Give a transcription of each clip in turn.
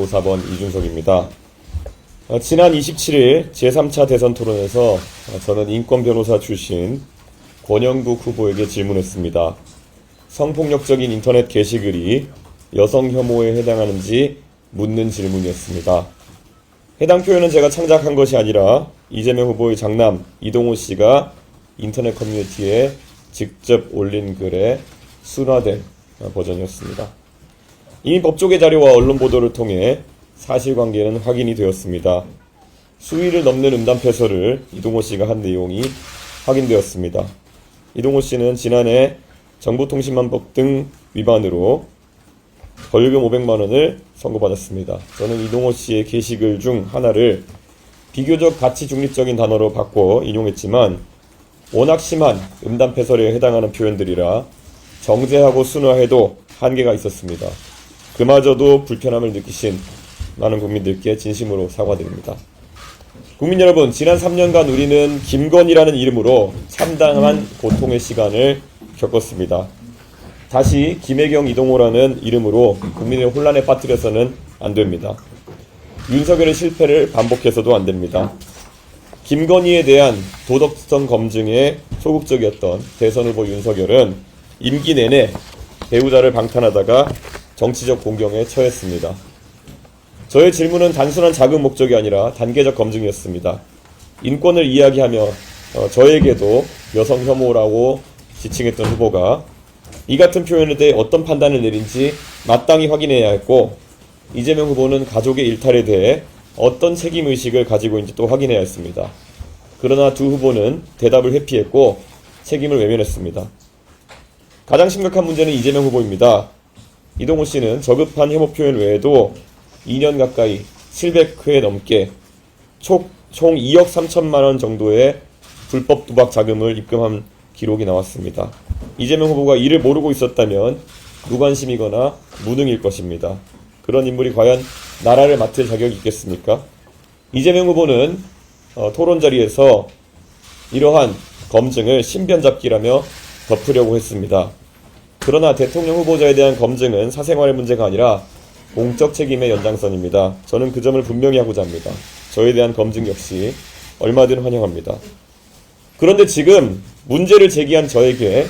4번 이준석입니다. 지난 27일 제3차 대선 토론에서 저는 인권 변호사 출신 권영국 후보에게 질문했습니다. 성폭력적인 인터넷 게시글이 여성 혐오에 해당하는지 묻는 질문이었습니다. 해당 표현은 제가 창작한 것이 아니라 이재명 후보의 장남 이동호 씨가 인터넷 커뮤니티에 직접 올린 글의 순화된 버전이었습니다. 이미 법조계 자료와 언론 보도를 통해 사실관계는 확인이 되었습니다. 수위를 넘는 음담패설을 이동호 씨가 한 내용이 확인되었습니다. 이동호 씨는 지난해 정보통신망법 등 위반으로 벌금 500만 원을 선고받았습니다. 저는 이동호 씨의 게시글 중 하나를 비교적 가치 중립적인 단어로 바꿔 인용했지만 워낙 심한 음담패설에 해당하는 표현들이라 정제하고 순화해도 한계가 있었습니다. 그마저도 불편함을 느끼신 많은 국민들께 진심으로 사과드립니다. 국민 여러분, 지난 3년간 우리는 김건희라는 이름으로 참담한 고통의 시간을 겪었습니다. 다시 김혜경, 이동호라는 이름으로 국민을 혼란에 빠뜨려서는 안 됩니다. 윤석열의 실패를 반복해서도 안 됩니다. 김건희에 대한 도덕성 검증에 소극적이었던 대선 후보 윤석열은 임기 내내 배우자를 방탄하다가 정치적 공경에 처했습니다. 저의 질문은 단순한 자금 목적이 아니라 단계적 검증이었습니다. 인권을 이야기하며 저에게도 여성 혐오라고 지칭했던 후보가 이 같은 표현에 대해 어떤 판단을 내린지 마땅히 확인해야 했고, 이재명 후보는 가족의 일탈에 대해 어떤 책임의식을 가지고 있는지 또 확인해야 했습니다. 그러나 두 후보는 대답을 회피했고 책임을 외면했습니다. 가장 심각한 문제는 이재명 후보입니다. 이동호 씨는 저급한 혐오 표현 외에도 2년 가까이 700회 넘게 총 2억 3천만 원 정도의 불법 도박 자금을 입금한 기록이 나왔습니다. 이재명 후보가 이를 모르고 있었다면 무관심이거나 무능일 것입니다. 그런 인물이 과연 나라를 맡을 자격이 있겠습니까? 이재명 후보는 토론 자리에서 이러한 검증을 신변잡기라며 덮으려고 했습니다. 그러나 대통령 후보자에 대한 검증은 사생활의 문제가 아니라 공적 책임의 연장선입니다. 저는 그 점을 분명히 하고자 합니다. 저에 대한 검증 역시 얼마든 환영합니다. 그런데 지금 문제를 제기한 저에게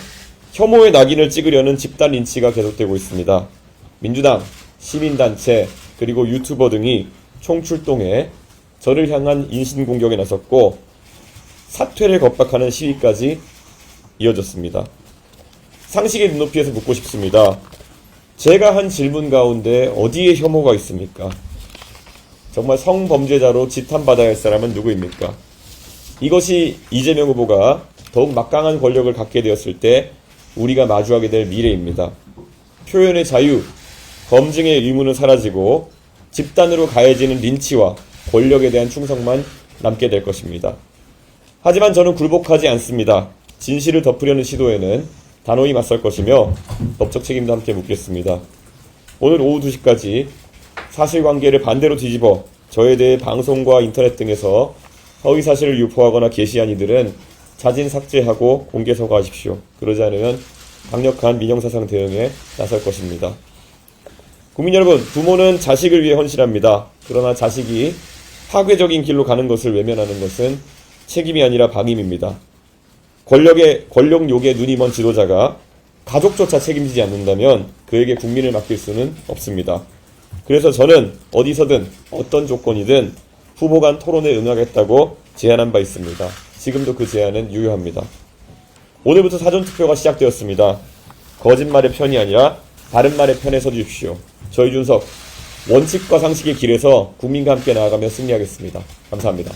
혐오의 낙인을 찍으려는 집단 린치가 계속되고 있습니다. 민주당, 시민단체, 그리고 유튜버 등이 총출동해 저를 향한 인신공격에 나섰고 사퇴를 겁박하는 시위까지 이어졌습니다. 상식의 눈높이에서 묻고 싶습니다. 제가 한 질문 가운데 어디에 혐오가 있습니까? 정말 성범죄자로 지탄받아야 할 사람은 누구입니까? 이것이 이재명 후보가 더욱 막강한 권력을 갖게 되었을 때 우리가 마주하게 될 미래입니다. 표현의 자유, 검증의 의무는 사라지고 집단으로 가해지는 린치와 권력에 대한 충성만 남게 될 것입니다. 하지만 저는 굴복하지 않습니다. 진실을 덮으려는 시도에는 단호히 맞설 것이며 법적 책임도 함께 묻겠습니다. 오늘 오후 2시까지 사실관계를 반대로 뒤집어 저에 대해 방송과 인터넷 등에서 허위사실을 유포하거나 게시한 이들은 자진 삭제하고 공개 서거하십시오. 그러지 않으면 강력한 민형사상 대응에 나설 것입니다. 국민 여러분, 부모는 자식을 위해 헌신합니다. 그러나 자식이 파괴적인 길로 가는 것을 외면하는 것은 책임이 아니라 방임입니다. 권력 욕에 눈이 먼 지도자가 가족조차 책임지지 않는다면 그에게 국민을 맡길 수는 없습니다. 그래서 저는 어디서든 어떤 조건이든 후보 간 토론에 응하겠다고 제안한 바 있습니다. 지금도 그 제안은 유효합니다. 오늘부터 사전투표가 시작되었습니다. 거짓말의 편이 아니라 바른 말의 편에 서주십시오. 저 이준석, 원칙과 상식의 길에서 국민과 함께 나아가며 승리하겠습니다. 감사합니다.